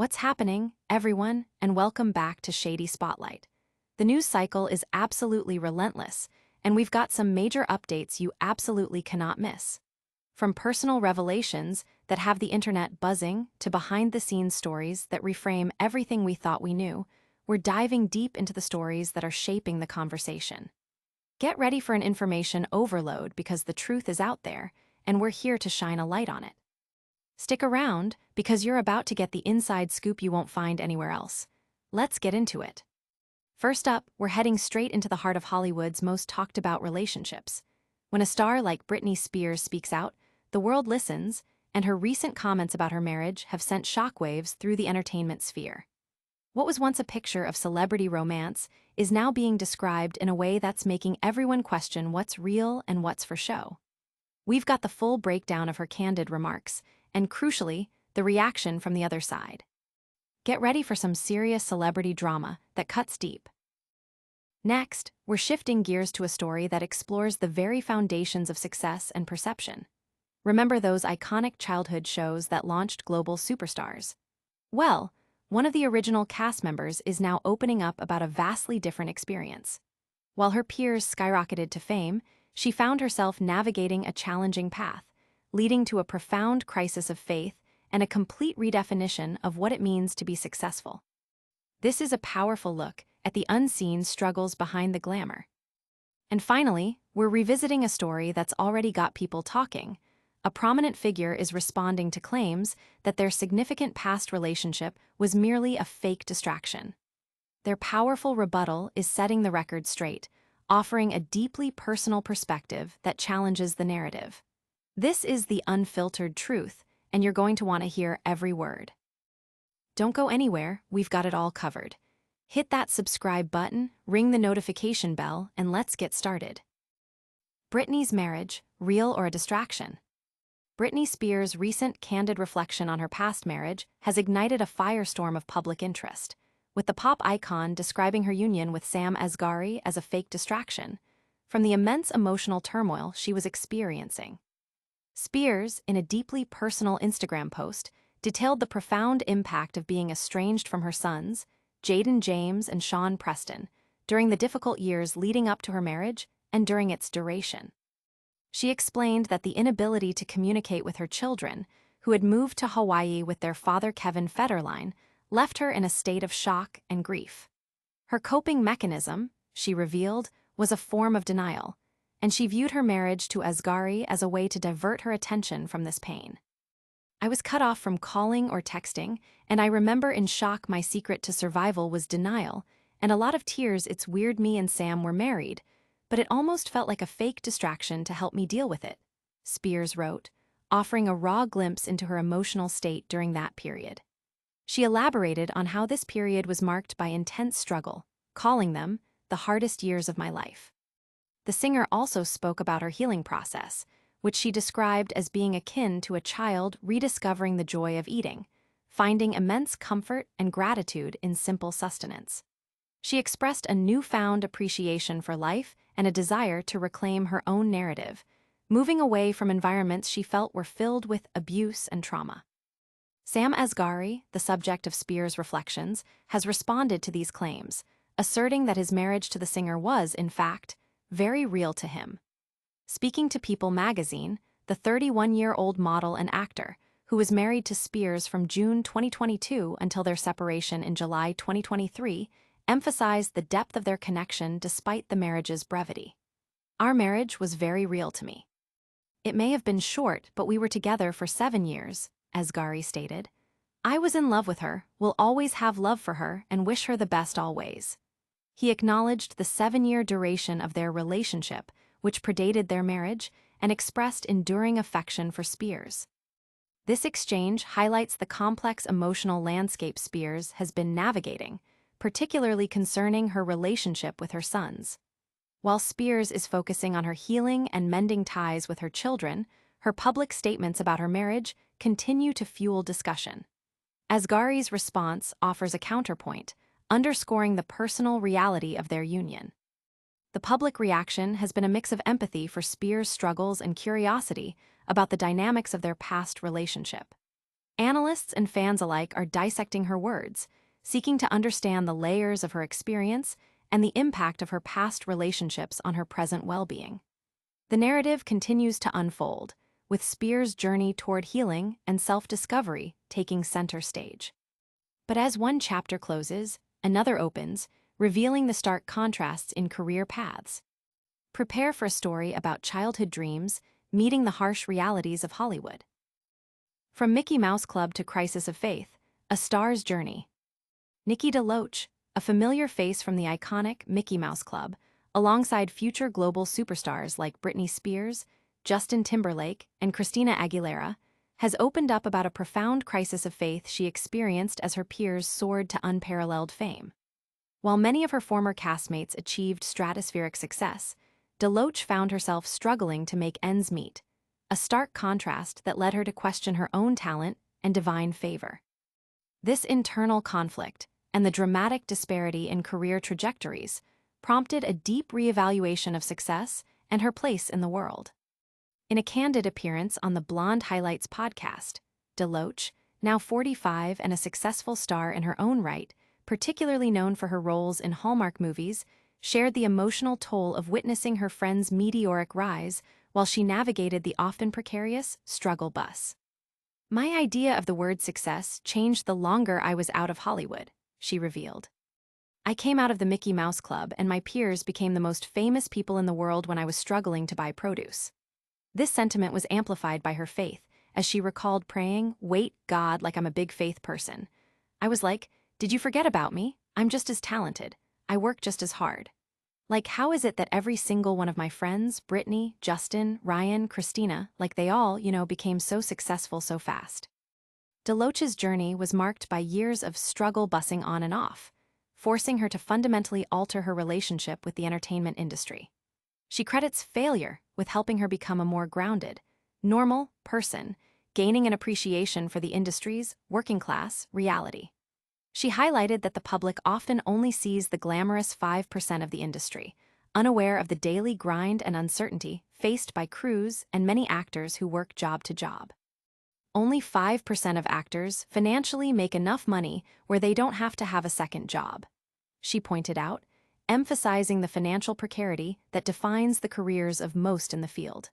What's happening, everyone, and welcome back to Shady Spotlight. The news cycle is absolutely relentless, and we've got some major updates you absolutely cannot miss. From personal revelations that have the internet buzzing to behind-the-scenes stories that reframe everything we thought we knew, we're diving deep into the stories that are shaping the conversation. Get ready for an information overload because the truth is out there, and we're here to shine a light on it. Stick around, because you're about to get the inside scoop you won't find anywhere else. Let's get into it. First up, we're heading straight into the heart of Hollywood's most talked-about relationships. When a star like Britney Spears speaks out, the world listens, and her recent comments about her marriage have sent shockwaves through the entertainment sphere. What was once a picture of celebrity romance is now being described in a way that's making everyone question what's real and what's for show. We've got the full breakdown of her candid remarks, and crucially, the reaction from the other side. Get ready for some serious celebrity drama that cuts deep. Next, we're shifting gears to a story that explores the very foundations of success and perception. Remember those iconic childhood shows that launched global superstars? Well, one of the original cast members is now opening up about a vastly different experience. While her peers skyrocketed to fame, she found herself navigating a challenging path, leading to a profound crisis of faith and a complete redefinition of what it means to be successful. This is a powerful look at the unseen struggles behind the glamour. And finally, we're revisiting a story that's already got people talking. A prominent figure is responding to claims that their significant past relationship was merely a fake distraction. Their powerful rebuttal is setting the record straight, offering a deeply personal perspective that challenges the narrative. This is the unfiltered truth, and you're going to want to hear every word. Don't go anywhere, we've got it all covered. Hit that subscribe button, ring the notification bell, and let's get started. Britney's marriage, real or a distraction? Britney Spears' recent candid reflection on her past marriage has ignited a firestorm of public interest, with the pop icon describing her union with Sam Asghari as a fake distraction from the immense emotional turmoil she was experiencing. Spears, in a deeply personal Instagram post, detailed the profound impact of being estranged from her sons, Jaden James and Sean Preston, during the difficult years leading up to her marriage and during its duration. She explained that the inability to communicate with her children, who had moved to Hawaii with their father Kevin Federline, left her in a state of shock and grief. Her coping mechanism, she revealed, was a form of denial, and she viewed her marriage to Asghari as a way to divert her attention from this pain. I was cut off from calling or texting, and I remember in shock my secret to survival was denial, and a lot of tears. It's weird me and Sam were married, but it almost felt like a fake distraction to help me deal with it, Spears wrote, offering a raw glimpse into her emotional state during that period. She elaborated on how this period was marked by intense struggle, calling them the hardest years of my life. The singer also spoke about her healing process, which she described as being akin to a child rediscovering the joy of eating, finding immense comfort and gratitude in simple sustenance. She expressed a newfound appreciation for life and a desire to reclaim her own narrative, moving away from environments she felt were filled with abuse and trauma. Sam Asghari, the subject of Spears' reflections, has responded to these claims, asserting that his marriage to the singer was, in fact, very real to him. Speaking to People magazine, the 31-year-old model and actor, who was married to Spears from June 2022 until their separation in July 2023, emphasized the depth of their connection despite the marriage's brevity. "Our marriage was very real to me. It may have been short, but we were together for 7 years, Asghari stated. I was in love with her, will always have love for her, and wish her the best always. He acknowledged the 7-year duration of their relationship, which predated their marriage, and expressed enduring affection for Spears. This exchange highlights the complex emotional landscape Spears has been navigating, particularly concerning her relationship with her sons. While Spears is focusing on her healing and mending ties with her children, her public statements about her marriage continue to fuel discussion. Asghari's response offers a counterpoint, underscoring the personal reality of their union. The public reaction has been a mix of empathy for Spears' struggles and curiosity about the dynamics of their past relationship. Analysts and fans alike are dissecting her words, seeking to understand the layers of her experience and the impact of her past relationships on her present well-being. The narrative continues to unfold, with Spears' journey toward healing and self-discovery taking center stage. But as one chapter closes, another opens, revealing the stark contrasts in career paths. Prepare for a story about childhood dreams meeting the harsh realities of Hollywood. From Mickey Mouse Club to Crisis of Faith, a star's journey. Nikki DeLoach, a familiar face from the iconic Mickey Mouse Club, alongside future global superstars like Britney Spears, Justin Timberlake, and Christina Aguilera, has opened up about a profound crisis of faith she experienced as her peers soared to unparalleled fame. While many of her former castmates achieved stratospheric success, DeLoach found herself struggling to make ends meet, a stark contrast that led her to question her own talent and divine favor. This internal conflict and the dramatic disparity in career trajectories prompted a deep reevaluation of success and her place in the world. In a candid appearance on the Blonde Highlights podcast, DeLoach, now 45 and a successful star in her own right, particularly known for her roles in Hallmark movies, shared the emotional toll of witnessing her friend's meteoric rise while she navigated the often precarious struggle bus. "My idea of the word success changed the longer I was out of Hollywood," she revealed. "I came out of the Mickey Mouse Club and my peers became the most famous people in the world when I was struggling to buy produce." This sentiment was amplified by her faith, as she recalled praying, "Wait, God, like I'm a big faith person. I was like, did you forget about me? I'm just as talented. I work just as hard. Like, how is it that every single one of my friends, Britney, Justin, Ryan, Christina, like they all, became so successful so fast?" DeLoach's journey was marked by years of struggle bussing on and off, forcing her to fundamentally alter her relationship with the entertainment industry. She credits failure with helping her become a more grounded, normal person, gaining an appreciation for the industry's working-class reality. She highlighted that the public often only sees the glamorous 5% of the industry, unaware of the daily grind and uncertainty faced by crews and many actors who work job to job. Only 5% of actors financially make enough money where they don't have to have a second job, she pointed out, emphasizing the financial precarity that defines the careers of most in the field.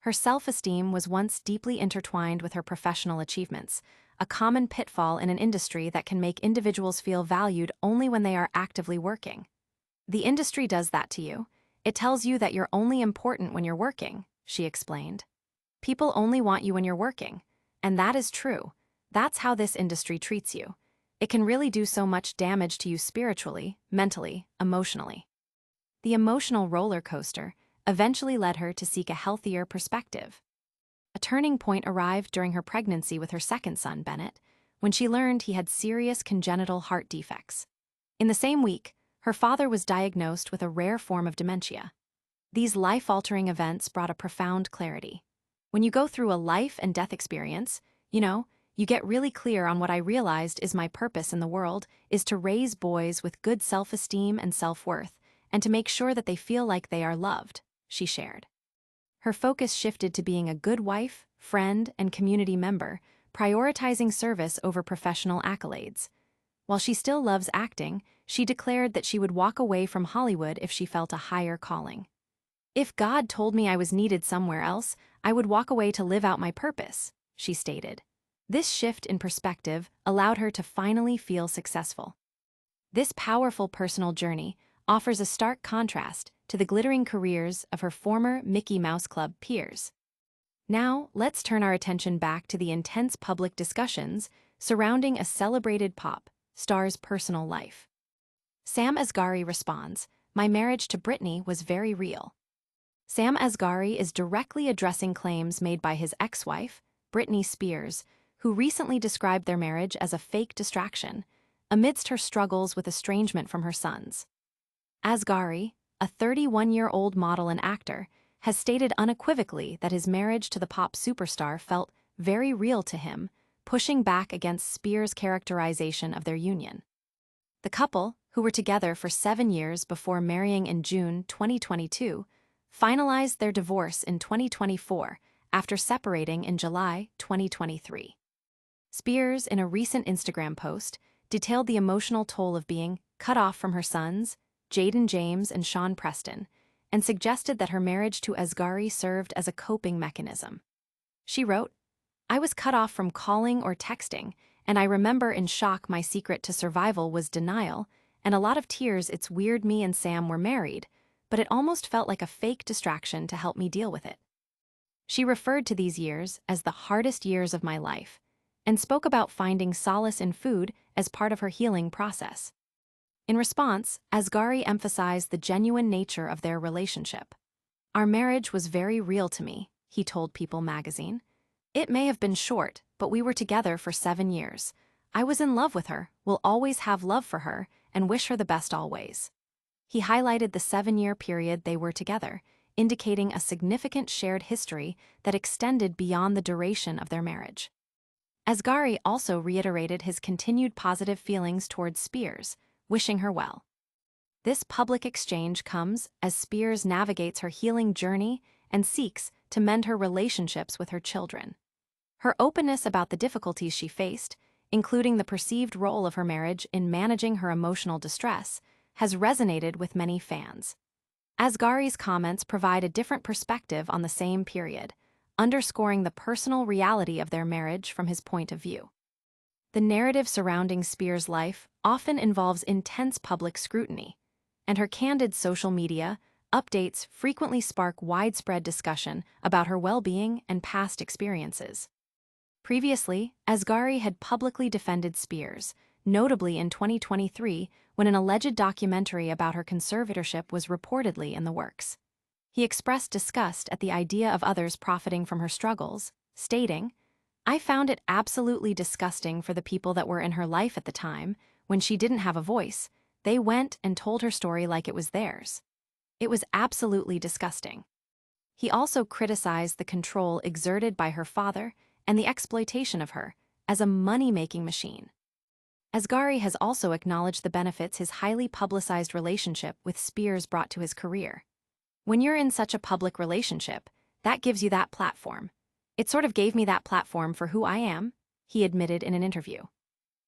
Her self-esteem was once deeply intertwined with her professional achievements, a common pitfall in an industry that can make individuals feel valued only when they are actively working. "The industry does that to you. It tells you that you're only important when you're working," she explained. "People only want you when you're working. And that is true. That's how this industry treats you. It can really do so much damage to you spiritually, mentally, emotionally." The emotional roller coaster eventually led her to seek a healthier perspective. A turning point arrived during her pregnancy with her second son, Bennett, when she learned he had serious congenital heart defects. In the same week, her father was diagnosed with a rare form of dementia. These life-altering events brought a profound clarity. When you go through a life and death experience, you get really clear on what I realized is my purpose in the world is to raise boys with good self-esteem and self-worth, and to make sure that they feel like they are loved, she shared. Her focus shifted to being a good wife, friend, and community member, prioritizing service over professional accolades. While she still loves acting, she declared that she would walk away from Hollywood if she felt a higher calling. "If God told me I was needed somewhere else, I would walk away to live out my purpose," she stated. This shift in perspective allowed her to finally feel successful. This powerful personal journey offers a stark contrast to the glittering careers of her former Mickey Mouse Club peers. Now, let's turn our attention back to the intense public discussions surrounding a celebrated pop star's personal life. Sam Asghari responds, "My marriage to Britney was very real." Sam Asghari is directly addressing claims made by his ex-wife, Britney Spears, who recently described their marriage as a fake distraction, amidst her struggles with estrangement from her sons. Asghari, a 31-year-old model and actor, has stated unequivocally that his marriage to the pop superstar felt very real to him, pushing back against Spears' characterization of their union. The couple, who were together for 7 years before marrying in June 2022, finalized their divorce in 2024 after separating in July 2023. Spears, in a recent Instagram post, detailed the emotional toll of being cut off from her sons, Jaden James and Sean Preston, and suggested that her marriage to Asghari served as a coping mechanism. She wrote, "I was cut off from calling or texting, and I remember in shock my secret to survival was denial, and a lot of tears. It's weird me and Sam were married, but it almost felt like a fake distraction to help me deal with it." She referred to these years as the hardest years of my life, and spoke about finding solace in food as part of her healing process. In response, Asghari emphasized the genuine nature of their relationship. "Our marriage was very real to me," he told People magazine. "It may have been short, but we were together for 7 years. I was in love with her, will always have love for her, and wish her the best always." He highlighted the 7-year period they were together, indicating a significant shared history that extended beyond the duration of their marriage. Asghari also reiterated his continued positive feelings towards Spears, wishing her well. This public exchange comes as Spears navigates her healing journey and seeks to mend her relationships with her children. Her openness about the difficulties she faced, including the perceived role of her marriage in managing her emotional distress, has resonated with many fans. Asghari's comments provide a different perspective on the same period, underscoring the personal reality of their marriage from his point of view. The narrative surrounding Spears' life often involves intense public scrutiny, and her candid social media updates frequently spark widespread discussion about her well-being and past experiences. Previously, Asghari had publicly defended Spears, notably in 2023 when an alleged documentary about her conservatorship was reportedly in the works. He expressed disgust at the idea of others profiting from her struggles, stating, "I found it absolutely disgusting for the people that were in her life at the time. When she didn't have a voice, they went and told her story like it was theirs. It was absolutely disgusting." He also criticized the control exerted by her father and the exploitation of her as a money-making machine. Asghari has also acknowledged the benefits his highly publicized relationship with Spears brought to his career. "When you're in such a public relationship, that gives you that platform. It sort of gave me that platform for who I am," he admitted in an interview.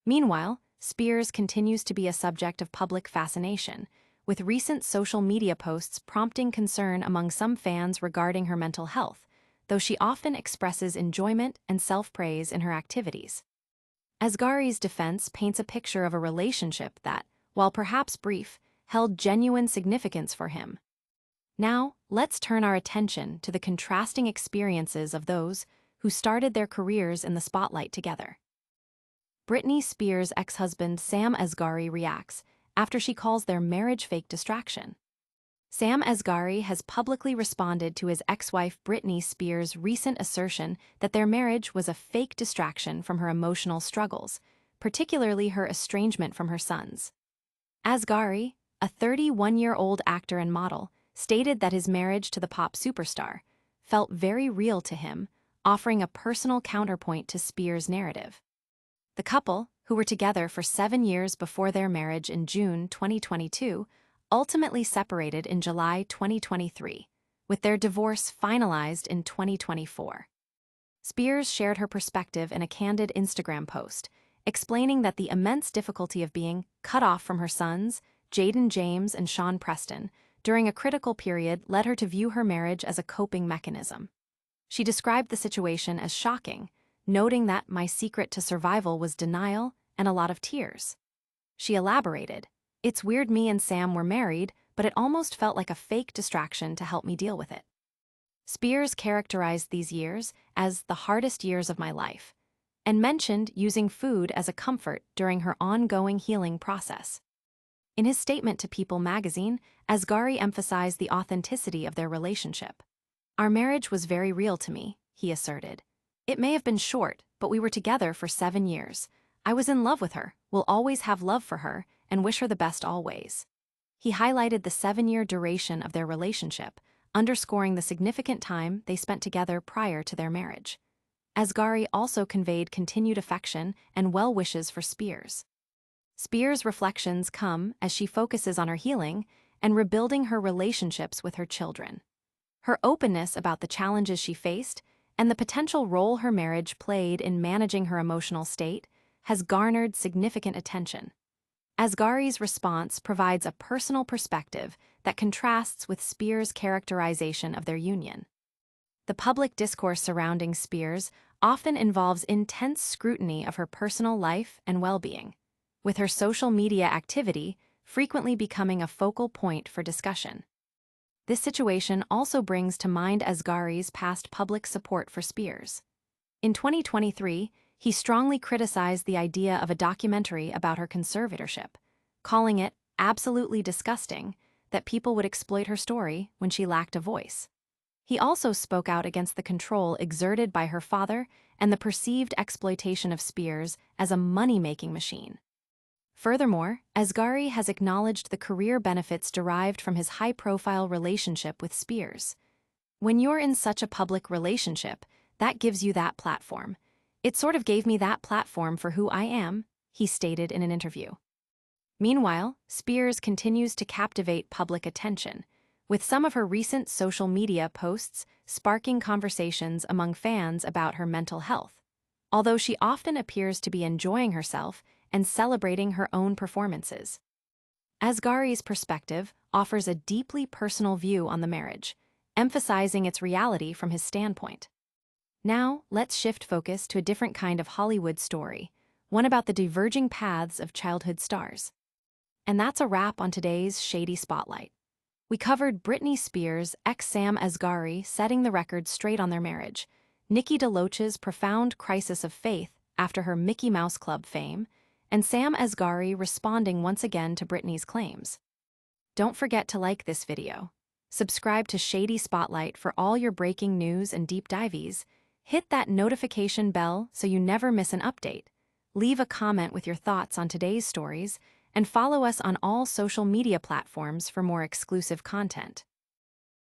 Meanwhile, Spears continues to be a subject of public fascination, with recent social media posts prompting concern among some fans regarding her mental health, though she often expresses enjoyment and self-praise in her activities. Asghari's defense paints a picture of a relationship that, while perhaps brief, held genuine significance for him. Now, let's turn our attention to the contrasting experiences of those who started their careers in the spotlight together. Britney Spears' ex-husband Sam Asghari reacts after she calls their marriage fake distraction. Sam Asghari has publicly responded to his ex-wife Britney Spears' recent assertion that their marriage was a fake distraction from her emotional struggles, particularly her estrangement from her sons. Asghari, a 31-year-old actor and model, stated that his marriage to the pop superstar felt very real to him, offering a personal counterpoint to Spears' narrative. The couple, who were together for 7 years before their marriage in June 2022, ultimately separated in July 2023, with their divorce finalized in 2024. Spears shared her perspective in a candid Instagram post, explaining that the immense difficulty of being cut off from her sons, Jaden James and Sean Preston, during a critical period led her to view her marriage as a coping mechanism. She described the situation as shocking, noting that my secret to survival was denial and a lot of tears. She elaborated, "It's weird me and Sam were married, but it almost felt like a fake distraction to help me deal with it." Spears characterized these years as the hardest years of my life, and mentioned using food as a comfort during her ongoing healing process. In his statement to People magazine, Asghari emphasized the authenticity of their relationship. "Our marriage was very real to me," he asserted. "It may have been short, but we were together for 7 years. I was in love with her, will always have love for her, and wish her the best always." He highlighted the 7-year duration of their relationship, underscoring the significant time they spent together prior to their marriage. Asghari also conveyed continued affection and well wishes for Spears. Spears' reflections come as she focuses on her healing and rebuilding her relationships with her children. Her openness about the challenges she faced and the potential role her marriage played in managing her emotional state has garnered significant attention. Asghari's response provides a personal perspective that contrasts with Spears' characterization of their union. The public discourse surrounding Spears often involves intense scrutiny of her personal life and well-being, with her social media activity frequently becoming a focal point for discussion. This situation also brings to mind Asghari's past public support for Spears. In 2023, he strongly criticized the idea of a documentary about her conservatorship, calling it absolutely disgusting that people would exploit her story when she lacked a voice. He also spoke out against the control exerted by her father and the perceived exploitation of Spears as a money-making machine. Furthermore, Asghari has acknowledged the career benefits derived from his high-profile relationship with Spears. "When you're in such a public relationship, that gives you that platform. It sort of gave me that platform for who I am," he stated in an interview. Meanwhile, Spears continues to captivate public attention, with some of her recent social media posts sparking conversations among fans about her mental health, although she often appears to be enjoying herself and celebrating her own performances. Asghari's perspective offers a deeply personal view on the marriage, emphasizing its reality from his standpoint. Now, let's shift focus to a different kind of Hollywood story, one about the diverging paths of childhood stars. And that's a wrap on today's Shady Spotlight. We covered Britney Spears' ex-Sam Asghari setting the record straight on their marriage, Nikki DeLoach's profound crisis of faith after her Mickey Mouse Club fame, and Sam Asghari responding once again to Britney's claims. Don't forget to like this video. Subscribe to Shady Spotlight for all your breaking news and deep dives. Hit that notification bell so you never miss an update. Leave a comment with your thoughts on today's stories, and follow us on all social media platforms for more exclusive content.